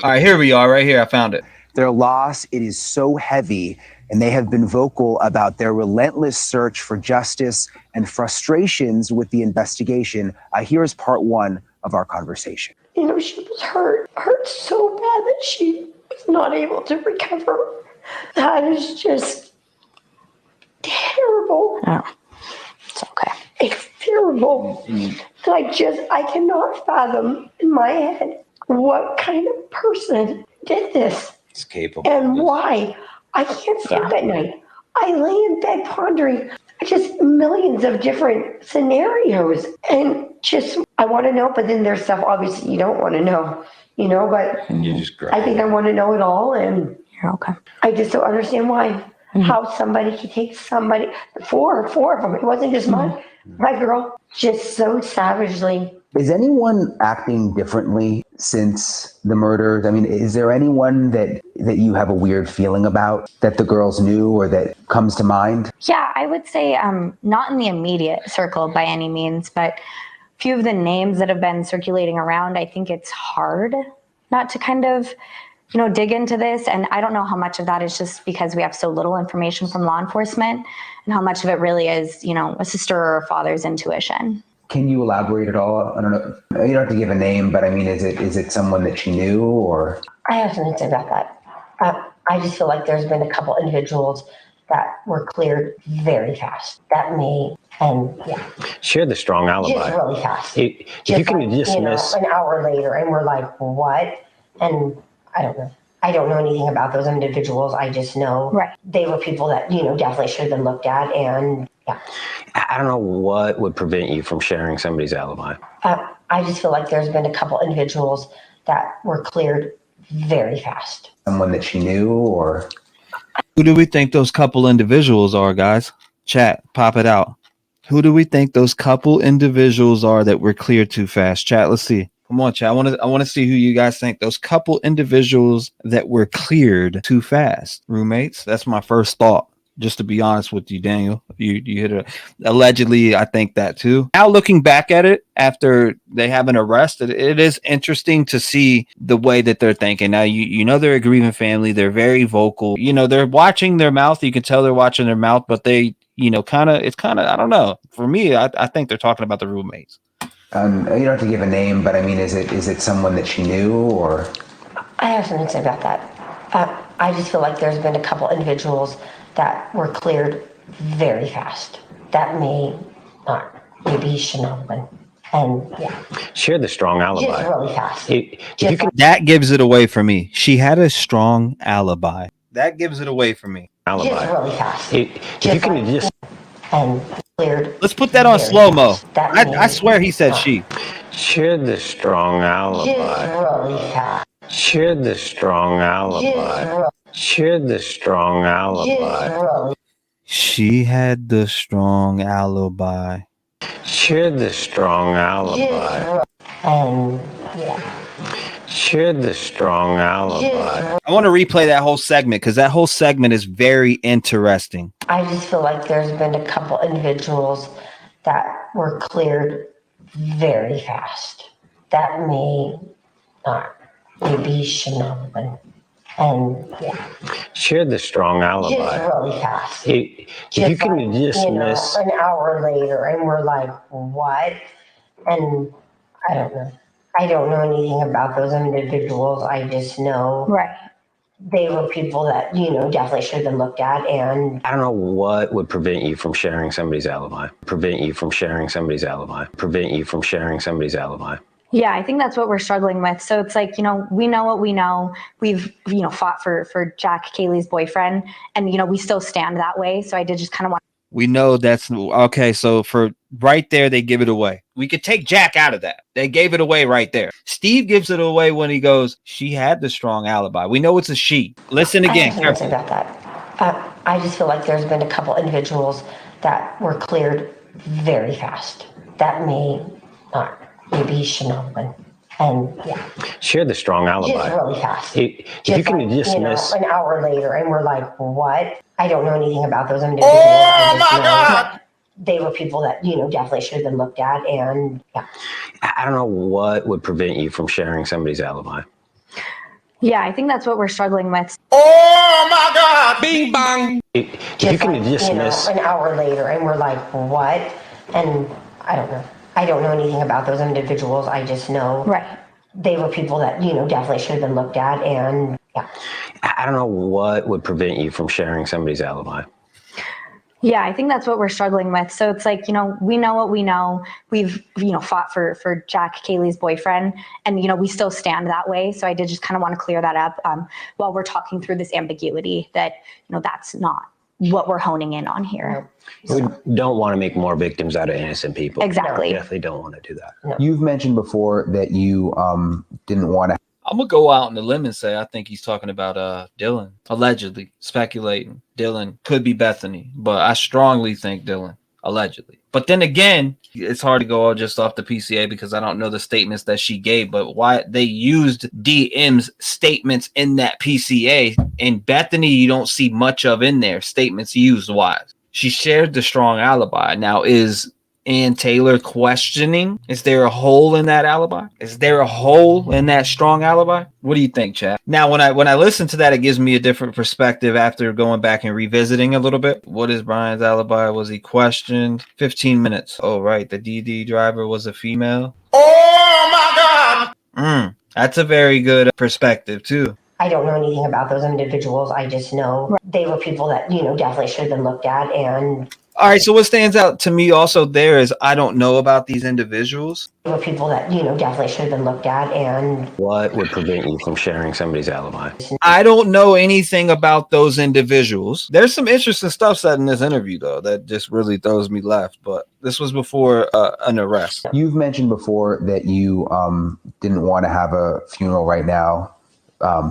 All right, here we are, right here. I found it. Their loss, it is so heavy, and they have been vocal about their relentless search for justice and frustrations with the investigation. Here's part one of our conversation. You know, she was hurt so bad that she was not able to recover. That is just terrible. Oh, it's okay. It's terrible. I cannot fathom in my head what kind of person did this. It's capable. And why. I can't sleep at night. I lay in bed pondering just millions of different scenarios. And just, I want to know, but then there's stuff obviously you don't want to know, but You just I think I want to know it all. And You're okay. I just don't understand why. How somebody can take somebody, four of them. It wasn't just my girl, just so savagely. Is anyone acting differently since the murders? I mean, is there anyone that you have a weird feeling about that the girls knew or that comes to mind? Yeah, I would say not in the immediate circle by any means, but a few of the names that have been circulating around, I think it's hard not to kind of dig into this. And I don't know how much of that is just because we have so little information from law enforcement and how much of it really is, a sister or a father's intuition. Can you elaborate at all? I don't know. You don't have to give a name, but I mean, is it someone that she knew or? I have something to say about that. I just feel like there's been a couple individuals that were cleared very fast. Share the strong alibi. Just really fast. If you can dismiss an hour later, and we're like, what? And I don't know. I don't know anything about those individuals. I just know they were people that, definitely should have been looked at. And I don't know what would prevent you from sharing somebody's alibi. I just feel like there's been a couple individuals that were cleared very fast. Someone that she knew or? Who do we think those couple individuals are, guys? Chat, pop it out. Who do we think those couple individuals are that were cleared too fast? Chat, let's see. Come on, chat. I want to see who you guys think those couple individuals that were cleared too fast. Roommates. That's my first thought. Just to be honest with you, Daniel, you hit it. Allegedly, I think that too. Now looking back at it after they have an arrest, it is interesting to see the way that they're thinking. Now, they're a grieving family. They're very vocal. They're watching their mouth. You can tell they're watching their mouth, but they, it's kind of, I don't know. For me, I think they're talking about the roommates. You don't have to give a name, but I mean, is it someone that she knew or? I have something to say about that. I just feel like there's been a couple individuals that were cleared very fast. That may not, maybe he shouldn't have been. And share the strong alibi. Just really fast. That gives it away for me. She had a strong alibi. That gives it away for me. Alibi. Just really fast. And cleared. Let's put that on slow-mo. I swear he said she. Share the strong alibi. Just really fast. Share the strong alibi. Share the strong alibi. She had the strong alibi. Share the strong alibi. Share the strong alibi. I want to replay that whole segment because that whole segment is very interesting. I just feel like there's been a couple individuals that were cleared very fast. That may not, maybe he shouldn't have been. And share the strong alibi. Just really fast. If you can dismiss an hour later, and we're like, what? And I don't know. I don't know anything about those individuals. I just know they were people that, definitely should have been looked at. And I don't know what would prevent you from sharing somebody's alibi. Prevent you from sharing somebody's alibi. Prevent you from sharing somebody's alibi. Yeah, I think that's what we're struggling with. So it's like, we know what we know. We've, fought for Jack, Kaylee's boyfriend, and, we still stand that way. So I did just kind of want. We know that's okay. So for right there, they give it away. We could take Jack out of that. They gave it away right there. Steve gives it away when he goes, she had the strong alibi. We know it's a she. Listen again. I have to say about that. I just feel like there's been a couple individuals that were cleared very fast. That may not, maybe he shouldn't have been. And share the strong alibi. Just really fast. If you can dismiss an hour later, and we're like, what? I don't know anything about those individuals. Oh my God! They were people that, definitely should have been looked at. And I don't know what would prevent you from sharing somebody's alibi. Yeah, I think that's what we're struggling with. Oh my God! Bing bang! If you can dismiss an hour later, and we're like, what? And I don't know. I don't know anything about those individuals. I just know Right. they were people that, definitely should have been looked at. And yeah. I don't know what would prevent you from sharing somebody's alibi. Yeah, I think that's what we're struggling with. So it's like, we know what we know. We've, fought for Jack, Kaylee's boyfriend, and, we still stand that way. So I did just kind of want to clear that up while we're talking through this ambiguity that, that's not what we're honing in on here. We don't want to make more victims out of innocent people. Exactly. We definitely don't want to do that. No. You've mentioned before that you didn't want to. I'm gonna go out on the limb and say I think he's talking about Dylan, allegedly speculating Dylan could be Bethany, but I strongly think Dylan, allegedly. But then again, it's hard to go just off the PCA because I don't know the statements that she gave, but why they used DM's statements in that PCA. In Bethany, you don't see much of in there, statements used wise. She shared the strong alibi. Now, is Ann Taylor questioning, is there a hole in that alibi? Is there a hole in that strong alibi? What do you think, Chad? Now, when I listen to that, it gives me a different perspective after going back and revisiting a little bit. What is Brian's alibi? Was he questioned? 15 minutes. Oh, right. The DD driver was a female. Oh my God! That's a very good perspective, too. I don't know anything about those individuals. I just know they were people that, definitely should have been looked at. And all right, so what stands out to me also there is I don't know about these individuals. They were people that, definitely should have been looked at. And what would prevent you from sharing somebody's alibi? I don't know anything about those individuals. There's some interesting stuff said in this interview, though, that just really throws me left. But this was before an arrest. You've mentioned before that you didn't want to have a funeral right now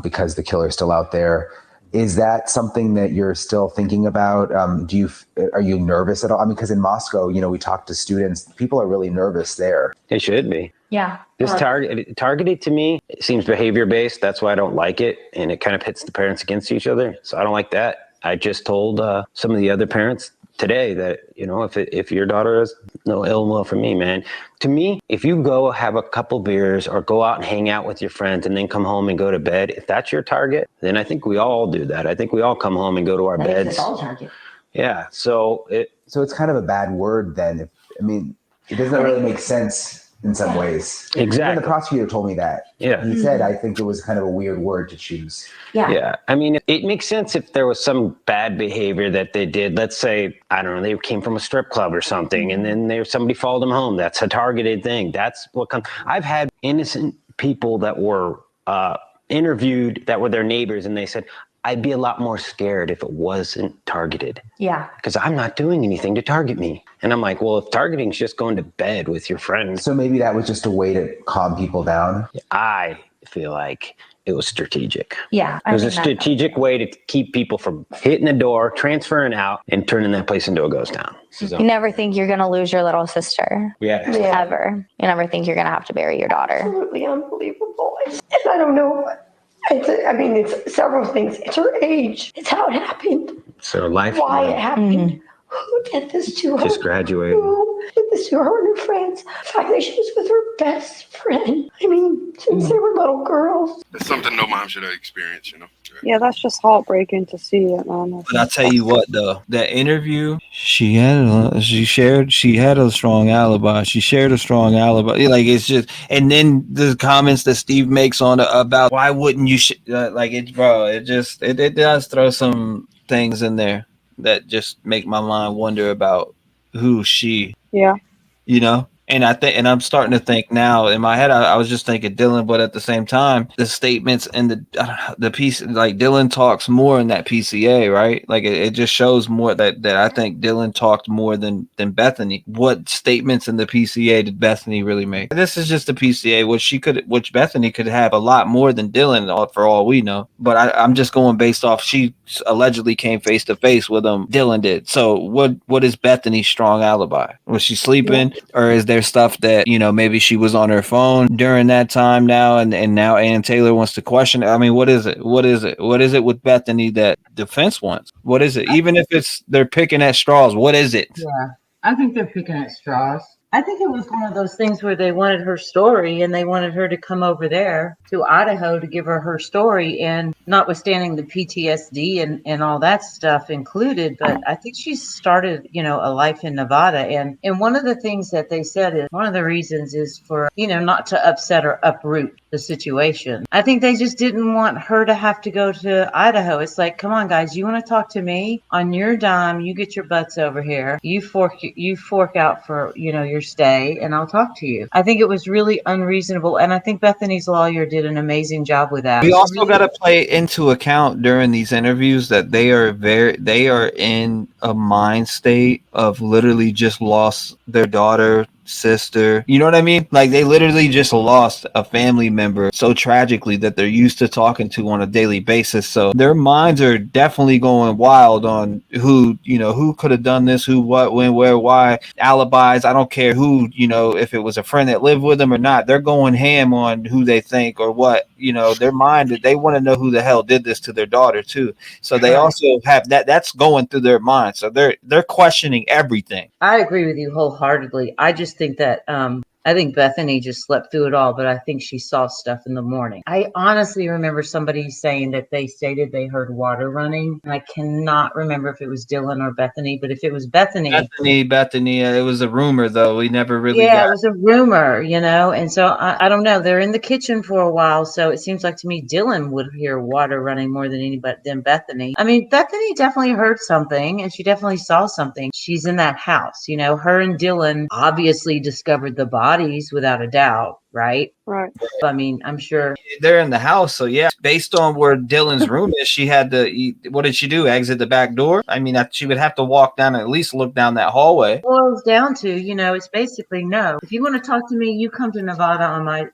because the killer's still out there. Is that something that you're still thinking about? Are you nervous at all? I mean, because in Moscow, we talk to students. People are really nervous there. It should be. Yeah. This targeted to me, it seems behavior based. That's why I don't like it. And it kind of pits the parents against each other. So I don't like that. I just told some of the other parents today that, if your daughter has no ill will for me, man. To me, if you go have a couple beers or go out and hang out with your friends and then come home and go to bed, if that's your target, then I think we all do that. I think we all come home and go to our beds. It's all target. Yeah. So it's kind of a bad word then. It doesn't really make sense in some ways. Exactly. Even the prosecutor told me that. Yeah. He said, I think it was kind of a weird word to choose. Yeah. I mean, it makes sense if there was some bad behavior that they did. Let's say, I don't know, they came from a strip club or something, and then somebody followed them home. That's a targeted thing. That's what comes. I've had innocent people that were interviewed that were their neighbors, and they said, I'd be a lot more scared if it wasn't targeted. Yeah. Because I'm not doing anything to target me. And I'm like, well, if targeting is just going to bed with your friends. So maybe that was just a way to calm people down. I feel like it was strategic. Yeah. It was a strategic way to keep people from hitting the door, transferring out, and turning that place into a ghost town. So, you never think you're going to lose your little sister. Yeah. Ever. You never think you're going to have to bury your daughter. Absolutely unbelievable. And I don't know. It's several things. It's her age. It's how it happened. It's her life. Why it happened. Mm-hmm. Who did this to her? Just graduated. Who did this to her and her friends? The fact that she was with her best friend. Since they were little girls. It's something no mom should have experienced, Yeah, that's just heartbreaking to see it, man. But I'll tell you what, though, that interview, she had a strong alibi. She shared a strong alibi. Like, it's just, and then the comments that Steve makes on about why wouldn't you, it does throw some things in there that just make my mind wonder about who she, And I'm starting to think now in my head, I was just thinking Dylan, but at the same time, the statements and the piece, like Dylan talks more in that PCA, right? Like it just shows more that I think Dylan talked more than Bethany. What statements in the PCA did Bethany really make? This is just a PCA, which Bethany could have a lot more than Dylan for all we know. But I'm just going based off she allegedly came face to face with him. Dylan did. So what is Bethany's strong alibi? Was she sleeping, or is there stuff that maybe she was on her phone during that time now, and now Ann Taylor wants to question it? What is it with Bethany that defense wants? What is it? Even if they're picking at straws, what is it? Yeah, I think they're picking at straws. I think it was one of those things where they wanted her story and they wanted her to come over there to Idaho to give her story. And notwithstanding the PTSD and all that stuff included, but I think she started, a life in Nevada. And one of the things that they said is one of the reasons is for, not to upset or uproot the situation. I think they just didn't want her to have to go to Idaho. It's like, come on, guys, you want to talk to me on your dime? You get your butts over here. You fork out for your stay, and I'll talk to you. I think it was really unreasonable, and I think Bethany's lawyer did an amazing job with that. We also got to play into account during these interviews that they are in a mind state of literally just lost their daughter, sister. You know what I mean? Like they literally just lost a family member so tragically that they're used to talking to on a daily basis. So their minds are definitely going wild on who could have done this, who, what, when, where, why, alibis. I don't care who, if it was a friend that lived with them or not. They're going ham on who they think or what, their mind, they want to know who the hell did this to their daughter too. So they also have that's going through their mind. So they're questioning everything. I agree with you wholeheartedly. I just think that I think Bethany just slept through it all, but I think she saw stuff in the morning. I honestly remember somebody saying that they stated they heard water running. And I cannot remember if it was Dylan or Bethany, but if it was Bethany, it was a rumor though. We never really it was a rumor, and so I don't know. They're in the kitchen for a while, so it seems like to me Dylan would hear water running more than anybody than Bethany. I mean, Bethany definitely heard something, and she definitely saw something. She's in that house, her and Dylan obviously discovered the bodies without a doubt, right? Right. I mean, I'm sure they're in the house. So yeah, based on where Dylan's room is, she had to, what did she do? Exit the back door? I mean, she would have to walk down and at least look down that hallway. Boils down to, it's basically no. If you want to talk to me, you come to Nevada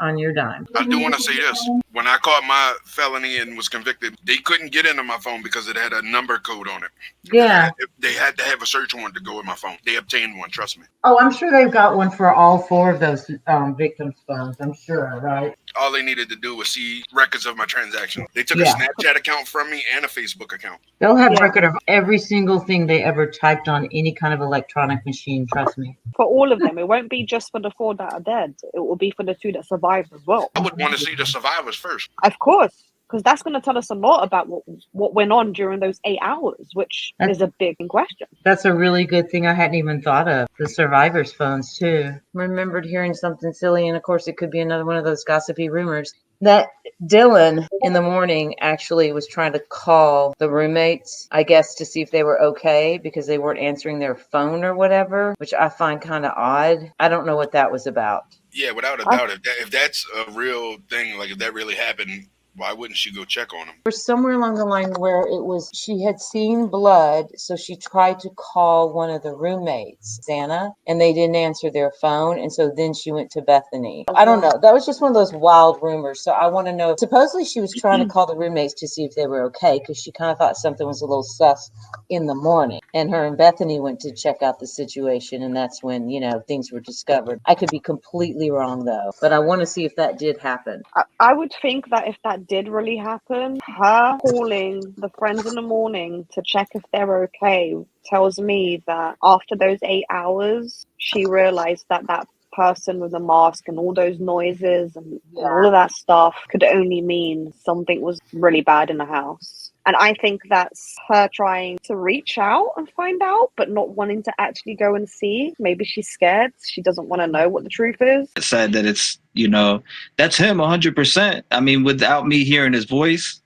on your dime. I do want to say this. When I caught my felony and was convicted, they couldn't get into my phone because it had a number code on it. Yeah. They had to have a search warrant to go with my phone. They obtained one, trust me. Oh, I'm sure they've got one for all four of those victims' phones. I'm sure, right? All they needed to do was see records of my transaction. They took a Snapchat account from me and a Facebook account. They'll have record of every single thing they ever typed on any kind of electronic machine, trust me. For all of them. It won't be just for the 4 that are dead. It will be for the 2 that survived as well. I would want to see the survivors first. Of course. Because that's going to tell us a lot about what went on during those 8 hours, which is a big question. That's a really good thing I hadn't even thought of. The survivors' phones, too. Remembered hearing something silly, and of course it could be another one of those gossipy rumors, that Dylan in the morning actually was trying to call the roommates, I guess, to see if they were okay because they weren't answering their phone or whatever, which I find kind of odd. I don't know what that was about. Yeah, without a doubt. If that's a real thing, like if that really happened, why wouldn't she go check on him? Or somewhere along the line where it was she had seen blood, so she tried to call one of the roommates, Xana, and they didn't answer their phone, and so then she went to Bethany. I don't know. That was just one of those wild rumors. So I want to know. Supposedly she was trying to call the roommates to see if they were okay because she kind of thought something was a little sus in the morning. And her and Bethany went to check out the situation, and that's when, things were discovered. I could be completely wrong, though, but I want to see if that did happen. I would think that if that did really happen, her calling the friends in the morning to check if they're okay tells me that after those 8 hours, she realized that that person with a mask and all those noises and all of that stuff could only mean something was really bad in the house. And I think that's her trying to reach out and find out, but not wanting to actually go and see. Maybe she's scared. She doesn't want to know what the truth is. It said that it's, that's him 100%. I mean, without me hearing his voice,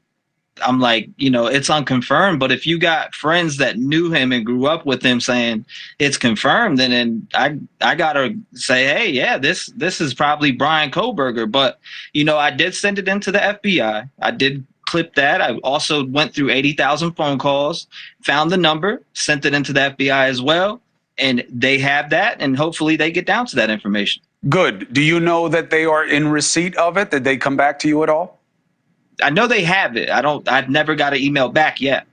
I'm like, it's unconfirmed. But if you got friends that knew him and grew up with him saying it's confirmed, then I gotta say, hey, yeah, this is probably Brian Koberger. But I did send it into the FBI. I did clip that. I also went through 80,000 phone calls, found the number, sent it into the FBI as well, and they have that, and hopefully they get down to that information. Good. Do you know that they are in receipt of it? Did they come back to you at all? I know they have it. I've never got an email back yet.